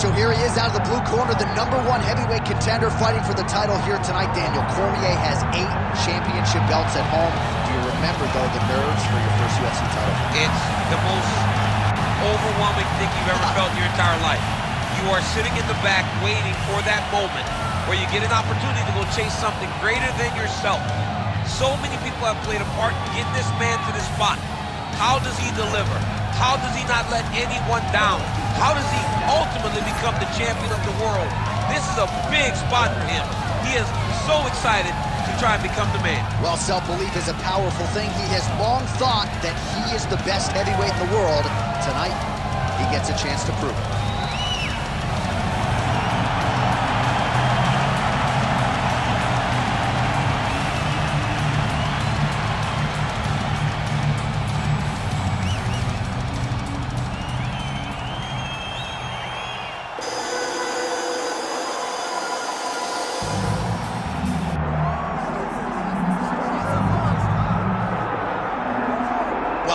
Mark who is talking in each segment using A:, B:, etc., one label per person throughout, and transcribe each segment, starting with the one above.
A: so here he is out of the blue corner, the #1 heavyweight contender fighting for the title here tonight. Daniel Cormier has 8 championship belts at home. Do you remember, though, the nerves for your first UFC title?
B: It's the most overwhelming thing you've ever felt in your entire life. You are sitting in the back waiting for that moment where you get an opportunity to go chase something greater than yourself. So many people have played a part in getting this man to this spot. How does he deliver? How does he not let anyone down? How does he ultimately become the champion of the world? This is a big spot for him. He is so excited to try and become the man.
A: Well, self-belief is a powerful thing. He has long thought that he is the best heavyweight in the world. Tonight, he gets a chance to prove it.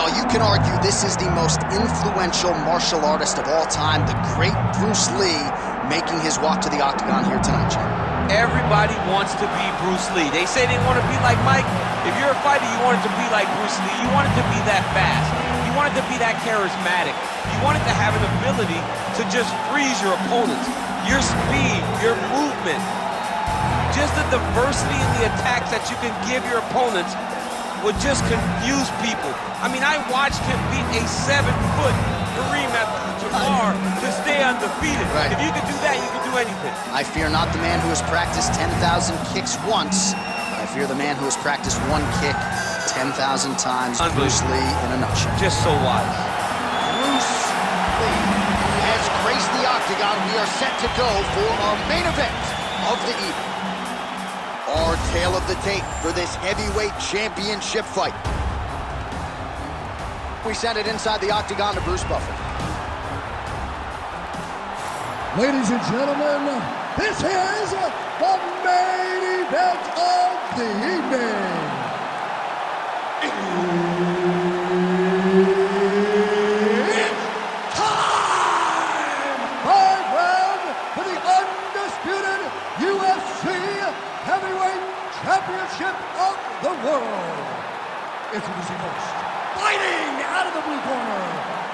A: You can argue this is the most influential martial artist of all time, the great Bruce Lee, making his walk to the octagon here tonight, champ.
B: Everybody wants to be Bruce Lee. They say they want to be like Mike. If you're a fighter, you want it to be like Bruce Lee. You want it to be that fast. You want it to be that charismatic. You want it to have an ability to just freeze your opponents. Your speed, your movement, just the diversity in the attacks that you can give your opponents would just confuse people. I mean, I watched him beat a 7-foot Kareem Abdul-Jabbar to stay undefeated.
A: Right.
B: If you could do that, you could do anything.
A: I fear not the man who has practiced 10,000 kicks once. I fear the man who has practiced one kick 10,000 times. Bruce Lee in a nutshell.
B: Just so wise.
A: Bruce Lee has graced the octagon. We are set to go for our main event of the evening. Our tale of the tape for this heavyweight championship fight. We send it inside the octagon to Bruce Buffer.
C: Ladies and gentlemen, this is the main event of the evening. It's time! 5 rounds for the undisputed UFC Heavyweight Championship of the world. Introducing first, fighting out of the blue corner,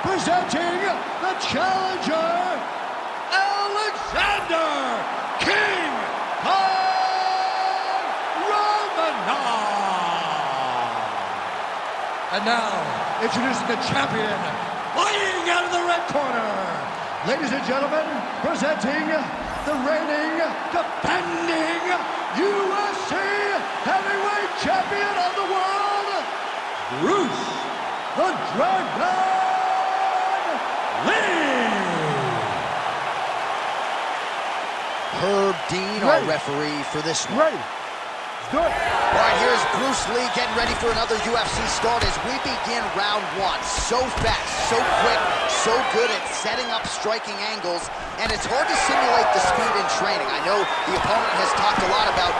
C: presenting the challenger, Alexander King Kong Romanov. And now, introducing the champion, fighting out of the red corner, ladies and gentlemen, presenting the reigning, defending UFC Heavyweight Champion of the world, Bruce the Dragon Lee.
A: Herb Dean, our referee for this one.
C: Ready. Let's do it.
A: All right, here's Bruce Lee getting ready for another UFC start as we begin round 1. So fast, so quick, so good at setting up striking angles, and it's hard to simulate the speed in training. I know the opponent has talked a lot about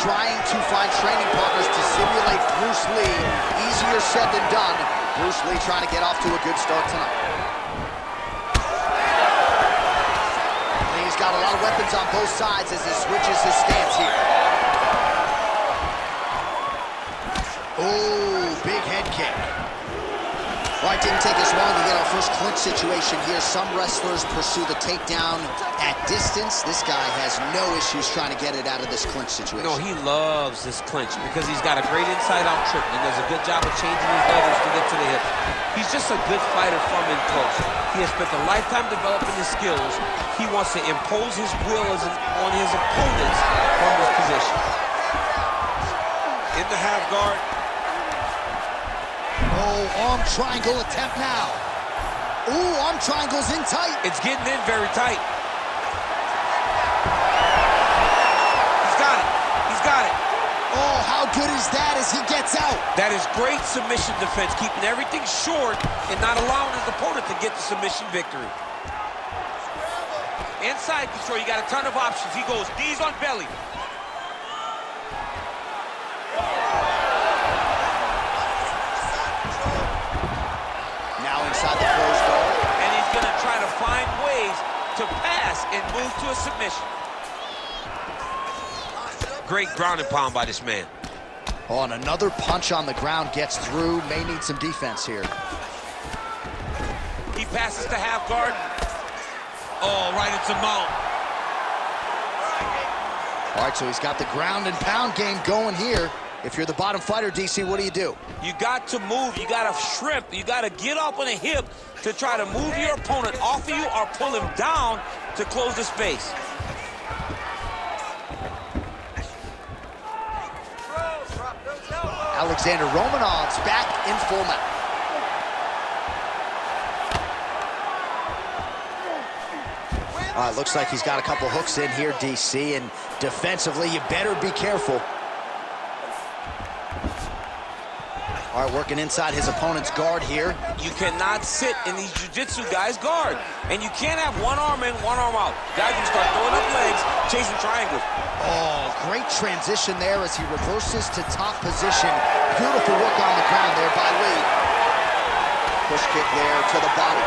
A: trying to find training partners to simulate Bruce Lee. Easier said than done. Bruce Lee trying to get off to a good start tonight. Lee's got a lot of weapons on both sides as he switches his stance here. Oh, big head kick. All right, didn't take us long to get our first clinch situation here. Some wrestlers pursue the takedown at distance. This guy has no issues trying to get it out of this clinch situation.
B: No, he loves this clinch because he's got a great inside-out trip and does a good job of changing his levels to get to the hip. He's just a good fighter from in close. He has spent a lifetime developing his skills. He wants to impose his will on his opponents from this position. In the half guard.
A: Oh, arm triangle attempt now. Ooh, arm triangle's in tight.
B: It's getting in very tight. He's got it. He's got it.
A: Oh, how good is that as he gets out?
B: That is great submission defense, keeping everything short and not allowing his opponent to get the submission victory. Inside control, you got a ton of options. He goes knees on belly.
A: Now inside the closed guard.
B: And he's going to try to find ways to pass and move to a submission. Great ground and pound by this man.
A: Oh, and another punch on the ground gets through. May need some defense here.
B: He passes to half guard. Oh, right into mount.
A: All right, so he's got the ground and pound game going here. If you're the bottom fighter, DC, what do?
B: You got to move. You got to shrimp. You got to get up on a hip to try to move your opponent off of you or pull him down to close the space.
A: Alexander Romanov's back in full mount. All right, looks like he's got a couple hooks in here, DC, and defensively, you better be careful. All right, working inside his opponent's guard here.
B: You cannot sit in these jiu-jitsu guys' guard, and you can't have one arm in, one arm out. Guys can start throwing up legs, chasing triangles.
A: Oh, great transition there as he reverses to top position. Beautiful work on the ground there by Lee. Push kick there to the body.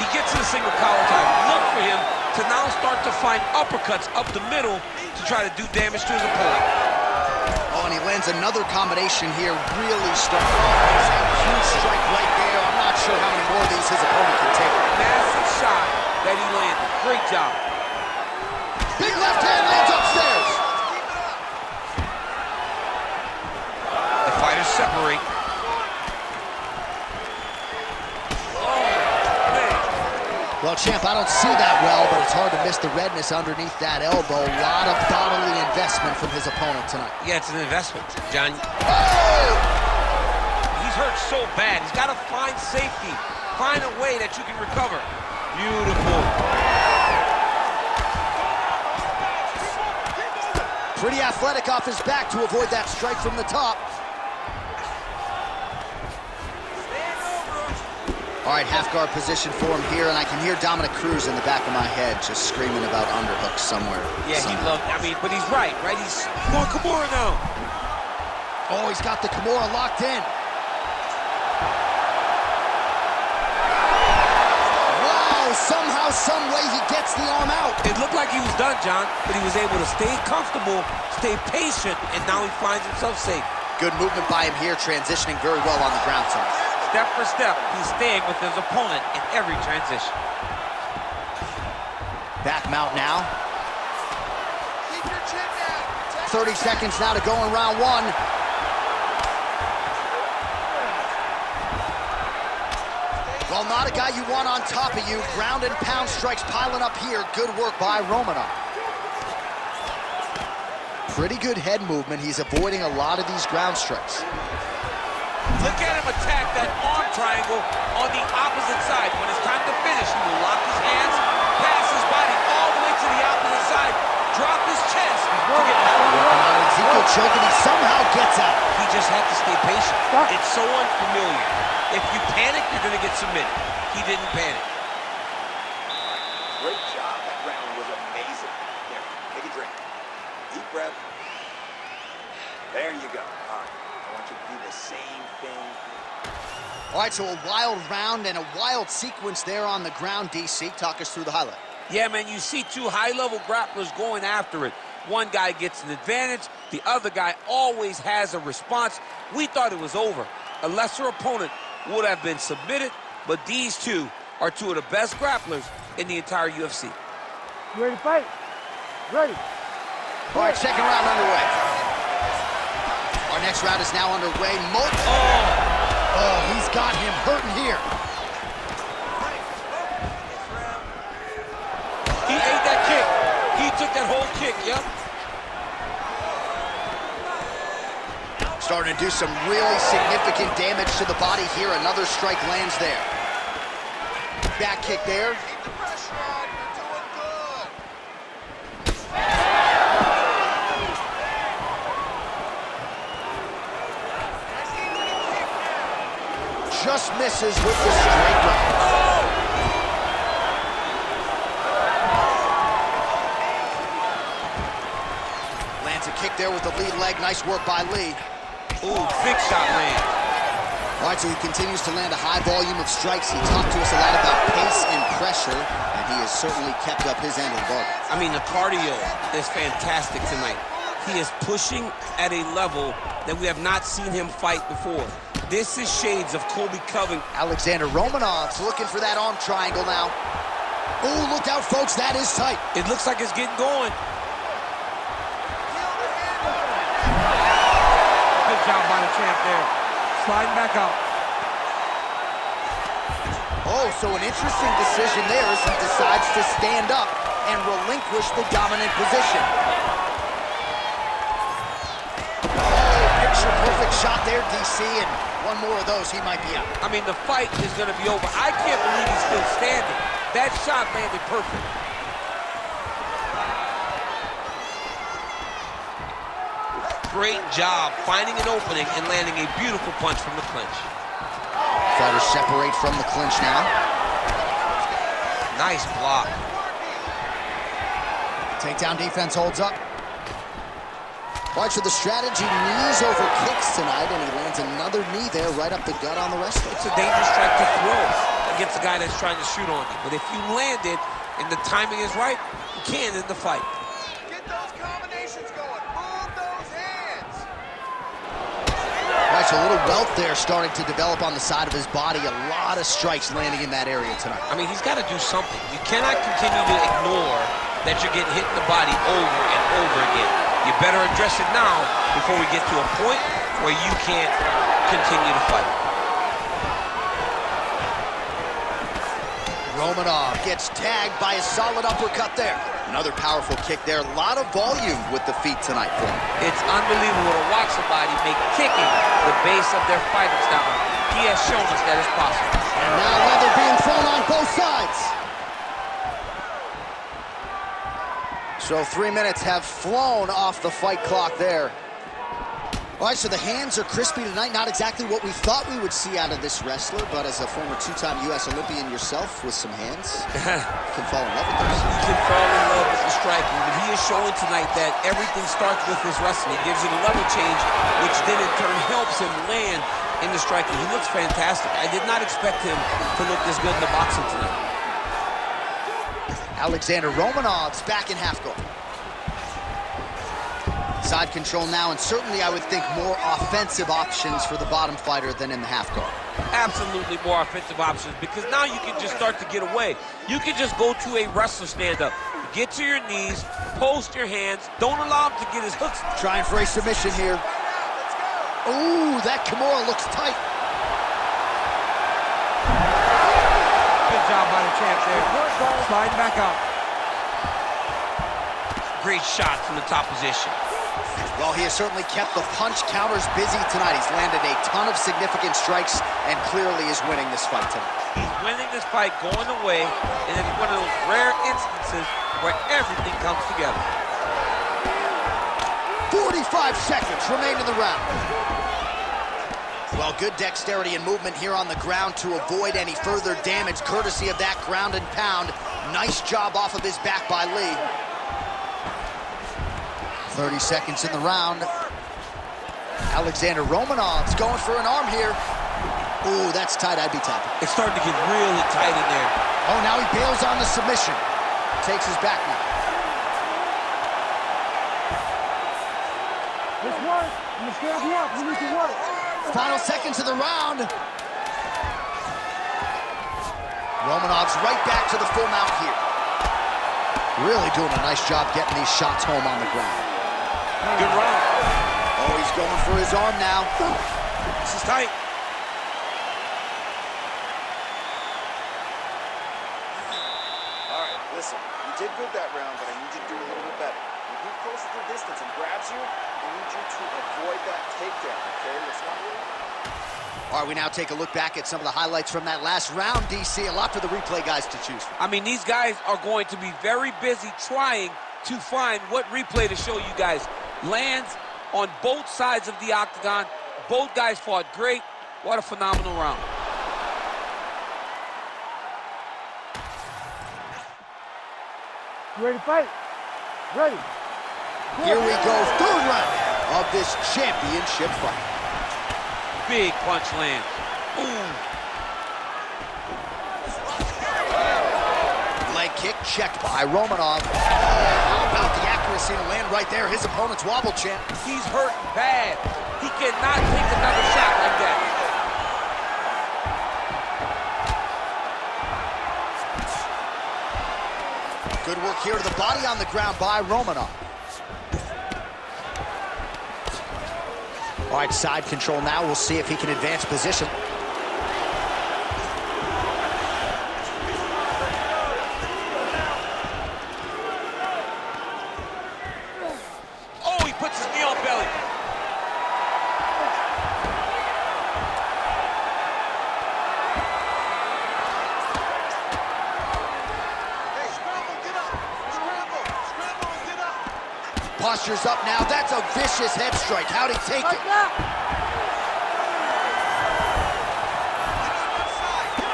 B: He gets to the single collar time. Look for him to now start to find uppercuts up the middle to try to do damage to his opponent.
A: Oh, and he lands another combination here, really strong. It's a huge strike right there. I'm not sure how many more of these his opponent can take.
B: Massive shot that he landed. Great job.
A: Big left hand lands upstairs.
B: The fighters separate.
A: Well, champ, I don't see that well, but it's hard to miss the redness underneath that elbow. A lot of bodily investment from his opponent tonight.
B: Yeah, it's an investment, John.
A: Oh!
B: He's hurt so bad. He's got to find safety. Find a way that you can recover. Beautiful.
A: Pretty athletic off his back to avoid that strike from the top. All right, half guard position for him here, and I can hear Dominic Cruz in the back of my head just screaming about underhooks somewhere.
B: Yeah, he loved, but he's right? He's going Kimura now.
A: Oh, he's got the Kimura locked in. Wow, somehow, some way he gets the arm out.
B: It looked like he was done, John, but he was able to stay comfortable, stay patient, and now he finds himself safe.
A: Good movement by him here, transitioning very well on the ground tonight.
B: Step for step, he's staying with his opponent in every transition.
A: Back mount now. Keep your chin down. 30 seconds now to go in round one. Well, not a guy you want on top of you. Ground and pound strikes piling up here. Good work by Romanov. Pretty good head movement. He's avoiding a lot of these ground strikes.
B: Look at him attack that arm triangle on the opposite side. When it's time to finish, he will lock his hands, pass his body all the way to the opposite side, drop his chest to get back.
A: Ezekiel choking, he somehow gets out.
B: He just had to stay patient. It's so unfamiliar. If you panic, you're going to get submitted. He didn't panic.
D: Great job. That round was amazing. Here, take a drink. Deep breath. There you go. All right. I want you to do the same thing.
A: All right, so a wild round and a wild sequence there on the ground, DC. Talk us through the highlight.
B: Yeah, man, you see two high-level grapplers going after it. One guy gets an advantage. The other guy always has a response. We thought it was over. A lesser opponent would have been submitted, but these two are two of the best grapplers in the entire UFC.
E: You ready to fight? Ready.
A: All right, second round underway. Our next round is now underway. Oh, he's got him hurting here.
B: He ate that kick. He took that whole kick, yep.
A: Starting to do some really significant damage to the body here. Another strike lands there. Back kick there.
D: Keep the pressure on. You're doing good.
A: Just misses with the straight right. Lands a kick there with the lead leg. Nice work by Lee.
B: Ooh, big shot land.
A: All right, so he continues to land a high volume of strikes. He talked to us a lot about pace and pressure, and he has certainly kept up his end of the bargain.
B: I mean, the cardio is fantastic tonight. He is pushing at a level that we have not seen him fight before. This is shades of Colby Covington.
A: Alexander Romanov's looking for that arm triangle now. Oh, look out, folks, that is tight.
B: It looks like it's getting going.
E: Good job by the champ there. Sliding back out.
A: Oh, so an interesting decision there as he decides to stand up and relinquish the dominant position. Picture-perfect shot there, DC, and one more of those, he might be out.
B: I mean, the fight is going to be over. I can't believe he's still standing. That shot landed perfect. Great job finding an opening and landing a beautiful punch from the clinch.
A: Fighters separate from the clinch now.
B: Nice block.
A: Takedown defense holds up. Watch for the strategy, knees over kicks tonight, and he lands another knee there right up the gut on the wrestler.
B: It's a dangerous strike to throw against a guy that's trying to shoot on you. But if you land it and the timing is right, you can end the fight.
D: Get those combinations going. Move those hands.
A: Watch a little welt there starting to develop on the side of his body. A lot of strikes landing in that area tonight.
B: I mean, he's got to do something. You cannot continue to ignore that you're getting hit in the body over and over again. You better address it now before we get to a point where you can't continue to fight.
A: Romanov gets tagged by a solid uppercut there. Another powerful kick there. A lot of volume with the feet tonight for him.
B: It's unbelievable to watch somebody make kicking the base of their fighting style. He has shown us that it's possible.
A: And now leather being thrown on both sides. So 3 minutes have flown off the fight clock there. All right, so the hands are crispy tonight. Not exactly what we thought we would see out of this wrestler, but as a former two-time U.S. Olympian yourself with some hands, you can fall in love with those.
B: He can fall in love with the striking, but he is showing tonight that everything starts with his wrestling. It gives you the level change, which then in turn helps him land in the striking. He looks fantastic. I did not expect him to look this good in the boxing tonight.
A: Alexander Romanov's back in half guard. Side control now, and certainly I would think more offensive options for the bottom fighter than in the half guard.
B: Absolutely more offensive options, because now you can just start to get away. You can just go to a wrestler stand-up. Get to your knees, post your hands, don't allow him to get his hooks.
A: Trying for a submission here. Ooh, that Kimura looks tight.
E: Good job by the champ there. Sliding back out.
B: Great shot from the top position.
A: Well, he has certainly kept the punch counters busy tonight. He's landed a ton of significant strikes and clearly is winning this fight tonight.
B: He's winning this fight going away, and it's one of those rare instances where everything comes together.
A: 45 seconds remain in the round. Well, good dexterity and movement here on the ground to avoid any further damage, courtesy of that ground and pound. Nice job off of his back by Lee. 30 seconds in the round. Alexander Romanov's going for an arm here. Ooh, that's tight. I'd be tapping.
B: It's starting to get really tight in there.
A: Oh, now he bails on the submission. Takes his back now.
E: Let's work. I'm gonna stand you up. We need to work.
A: Final seconds of the round. Romanov's right back to the full mount here. Really doing a nice job getting these shots home on the ground.
B: Good round.
A: Oh, he's going for his arm now.
B: This is tight.
D: All right, listen. You did good that round, but I need you to do a little bit better. When he closes the distance and grabs you, I need you to avoid that takedown, okay? Let's not really...
A: All right, we now take a look back at some of the highlights from that last round, DC. A lot for the replay guys to choose from.
B: I mean, these guys are going to be very busy trying to find what replay to show you guys. Lands on both sides of the octagon. Both guys fought great. What a phenomenal round.
E: You ready to fight? Ready.
A: Here we go, third round of this championship fight.
B: Big punch lands.
A: Leg kick checked by Romanov. How about the accuracy to land right there? His opponent's wobble champ.
B: He's hurt bad. He cannot take another shot like that.
A: Good work here to the body on the ground by Romanov. All right, side control now. We'll see if he can advance position.
B: Oh, he puts his knee on belly.
A: Posture's up now. That's a vicious head strike. How'd he take it?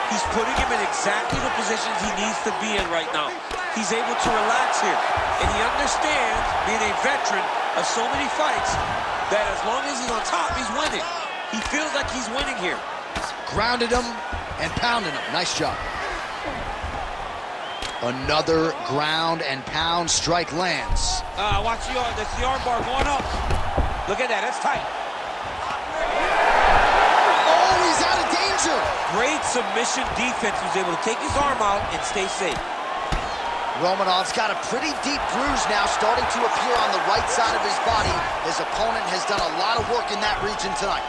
B: He's putting him in exactly the positions he needs to be in right now. He's able to relax here. And he understands, being a veteran of so many fights, that as long as he's on top, he's winning. He feels like he's winning here.
A: Grounded him and pounded him. Nice job. Another ground and pound strike lands.
B: Watch the arm. That's the arm bar going up. Look at that. That's tight.
A: Oh, he's out of danger.
B: Great submission defense. He was able to take his arm out and stay safe.
A: Romanov's got a pretty deep bruise now starting to appear on the right side of his body. His opponent has done a lot of work in that region tonight.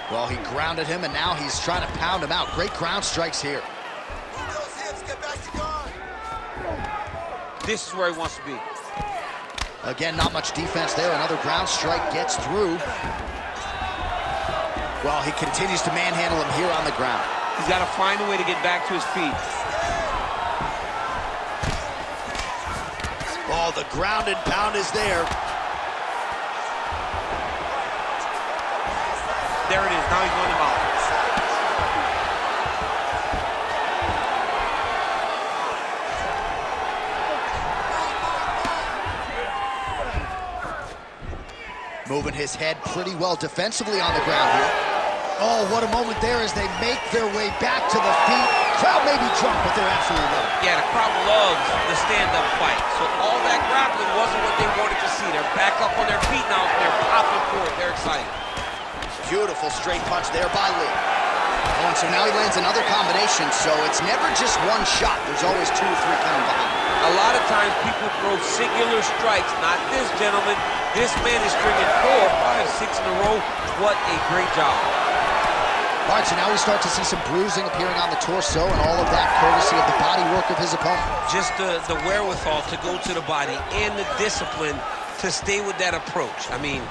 A: Well, he grounded him, and now he's trying to pound him out. Great ground strikes here.
B: This is where he wants to be.
A: Again, not much defense there. Another ground strike gets through. Well, he continues to manhandle him here on the ground.
B: He's got to find a way to get back to his feet.
A: Oh, the ground and pound is there.
B: There it is. Now he's going him out.
A: Moving his head pretty well defensively on the ground here. Oh, what a moment there as they make their way back to the feet. Crowd may be drunk, but they're absolutely loving it.
B: Yeah, the crowd loves the stand-up fight. So all that grappling wasn't what they wanted to see. They're back up on their feet now. They're popping for it. They're excited.
A: Beautiful straight punch there by Lee. Oh, and so now he lands another combination, so it's never just one shot. There's always 2 or 3 coming behind.
B: A lot of times people throw singular strikes. Not this gentleman. This man is stringing 4, 5, 6 in a row. What a great job.
A: All right, so now we start to see some bruising appearing on the torso, and all of that courtesy of the body work of his opponent.
B: Just the wherewithal to go to the body and the discipline to stay with that approach. I mean,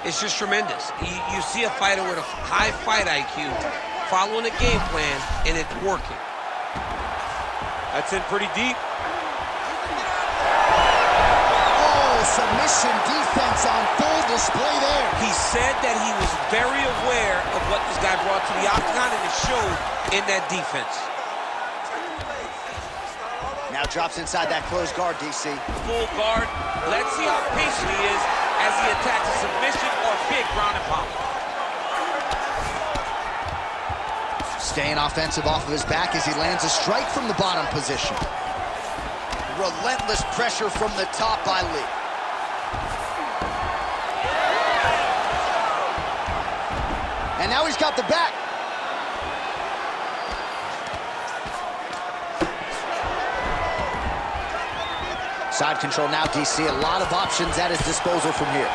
B: it's just tremendous. You see a fighter with a high fight IQ following a game plan, and it's working. That's in pretty deep.
A: Submission defense on full display there.
B: He said that he was very aware of what this guy brought to the octagon, and it showed in that defense.
A: Now drops inside that closed guard, DC.
B: Full guard. Let's see how patient he is as he attacks a submission or big ground and pound.
A: Staying offensive off of his back as he lands a strike from the bottom position. Relentless pressure from the top by Lee. And now he's got the back. Side control now, DC. A lot of options at his disposal from here.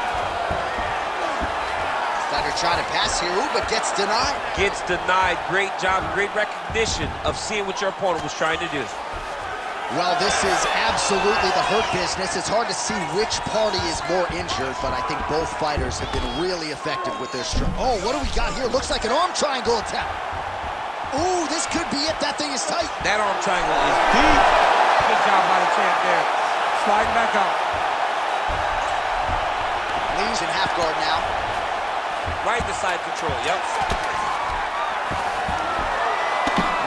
A: Fighter trying to pass here, ooh, but gets denied.
B: Gets denied. Great job, great recognition of seeing what your opponent was trying to do.
A: Well, this is absolutely the hurt business. It's hard to see which party is more injured, but I think both fighters have been really effective with their strike. Oh, what do we got here? Looks like an arm triangle attack. Ooh, this could be it. That thing is tight.
B: That arm triangle is deep.
E: Good job by the champ there. Sliding back up.
A: Lee's in half guard now.
B: Right to side control, yep.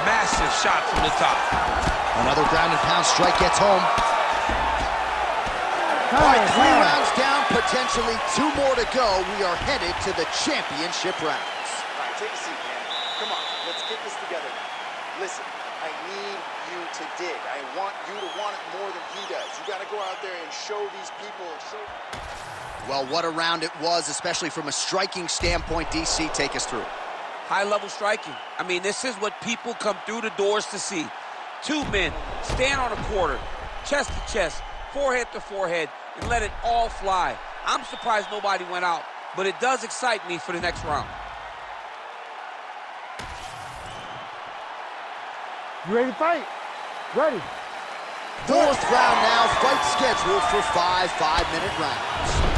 B: Massive shot from the top.
A: Another ground and pound strike gets home. All right, 3 rounds down, potentially 2 more to go. We are headed to the championship rounds.
D: take a seat, man. Come on, let's get this together now. Listen, I need you to dig. I want you to want it more than he does. You got to go out there and show these people and show...
A: Well, what a round it was, especially from a striking standpoint. DC, take us through.
B: High-level striking. I mean, this is what people come through the doors to see. Two men stand on a quarter, chest to chest, forehead to forehead, and let it all fly. I'm surprised nobody went out, but it does excite me for the next round.
E: You ready to fight? Ready.
A: Fourth round now, fight scheduled for 5 5-minute rounds.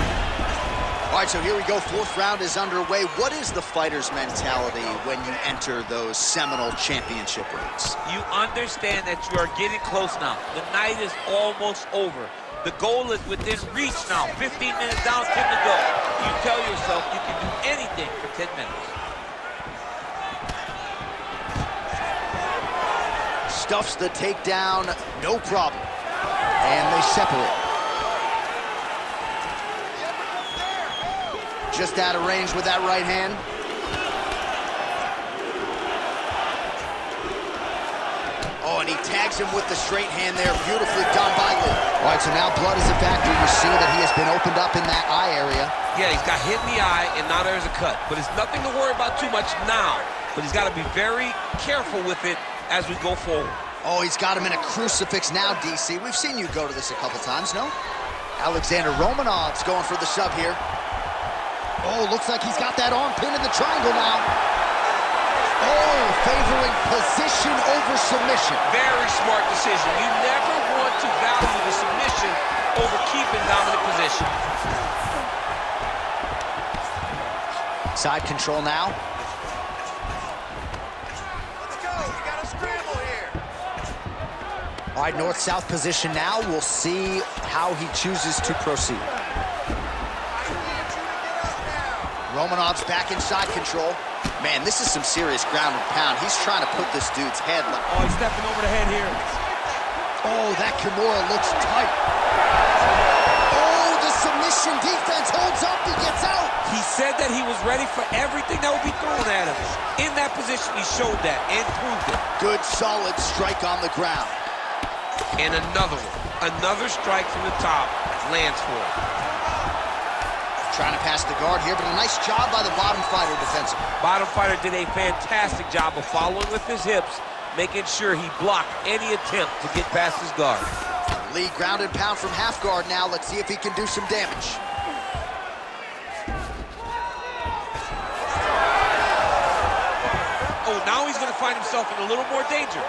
A: All right, so here we go. Fourth round is underway. What is the fighter's mentality when you enter those seminal championship rings?
B: You understand that you are getting close now. The night is almost over. The goal is within reach now. 15 minutes down, 10 to go. You tell yourself you can do anything for 10 minutes.
A: Stuffs the takedown, no problem. And they separate. Just out of range with that right hand. Oh, and he tags him with the straight hand there. Beautifully done by Lee. All right, so now blood is a factor. You see that he has been opened up in that eye area.
B: Yeah, he's got hit in the eye, and now there's a cut. But it's nothing to worry about too much now. But he's got to be very careful with it as we go forward.
A: Oh, he's got him in a crucifix now, DC. We've seen you go to this a couple times, no? Alexander Romanov's going for the sub here. Oh, looks like he's got that arm pin in the triangle now. Oh, favoring position over submission.
B: Very smart decision. You never want to value the submission over keeping dominant position.
A: Side control now.
D: Let's go. We got a scramble here.
A: All right, north-south position now. We'll see how he chooses to proceed. Romanov's back in side control. Man, this is some serious ground and pound. He's trying to put this dude's head.
E: Oh, he's stepping over the head here.
A: Oh, that Kimura looks tight. Oh, the submission defense holds up. He gets out.
B: He said that he was ready for everything that would be thrown at him. In that position, he showed that and proved it.
A: Good, solid strike on the ground.
B: And another one. Another strike from the top lands for him.
A: Trying to pass the guard here, but a nice job by the bottom fighter defensively.
B: Bottom fighter did a fantastic job of following with his hips, making sure he blocked any attempt to get past his guard.
A: Lee ground and pound from half guard now. Let's see if he can do some damage.
B: Oh, now he's going to find himself in a little more danger.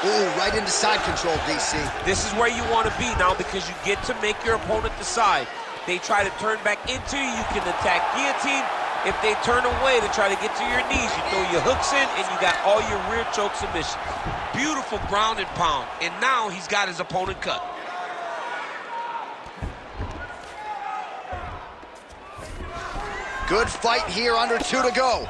A: Ooh, right into side control, DC.
B: This is where you want to be now because you get to make your opponent decide. They try to turn back into you, you can attack guillotine. If they turn away to try to get to your knees, you throw your hooks in and you got all your rear choke submissions. Beautiful ground and pound. And now he's got his opponent cut.
A: Good fight here, under 2 to go.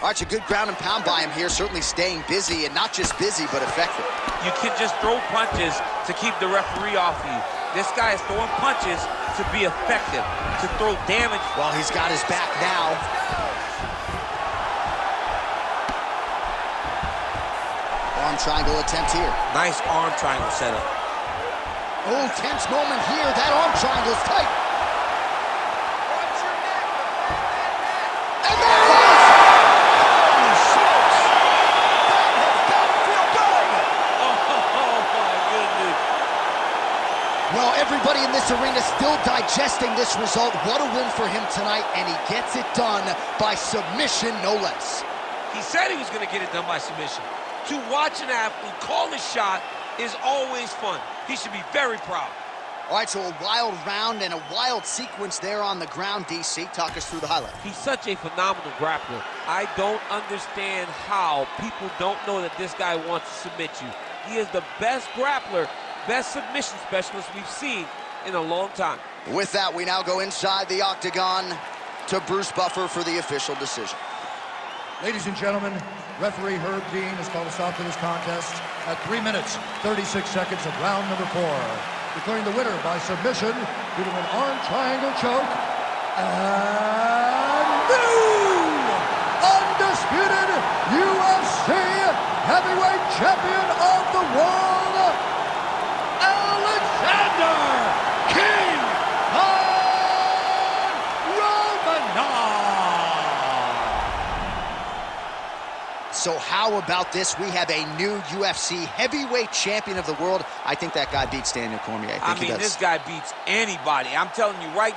A: All right, a good ground and pound by him here, certainly staying busy, and not just busy, but effective.
B: You can just throw punches to keep the referee off you. This guy is throwing punches to be effective, to throw damage.
A: Well, he's got his back now. Arm triangle attempt here.
B: Nice arm triangle setup.
A: Oh, tense moment here. That arm triangle's tight. And there it is! Well, everybody in this arena still digesting this result. What a win for him tonight, and he gets it done by submission, no less.
B: He said he was going to get it done by submission. To watch an athlete call a shot is always fun. He should be very proud.
A: All right, so a wild round and a wild sequence there on the ground, DC. Talk us through the highlight.
B: He's such a phenomenal grappler. I don't understand how people don't know that this guy wants to submit you. He is the best grappler, best submission specialist we've seen in a long time.
A: With that, we now go inside the octagon to Bruce Buffer for the official decision.
C: Ladies and gentlemen, referee Herb Dean has called a stop to this contest at 3 minutes, 36 seconds of round number 4, declaring the winner by submission due to an arm triangle choke, and new undisputed UFC heavyweight champion of the world, Alexander King Romanov.
A: So how about this? We have a new UFC heavyweight champion of the world. I think that guy beats Daniel Cormier.
B: I mean, this guy beats anybody. I'm telling you right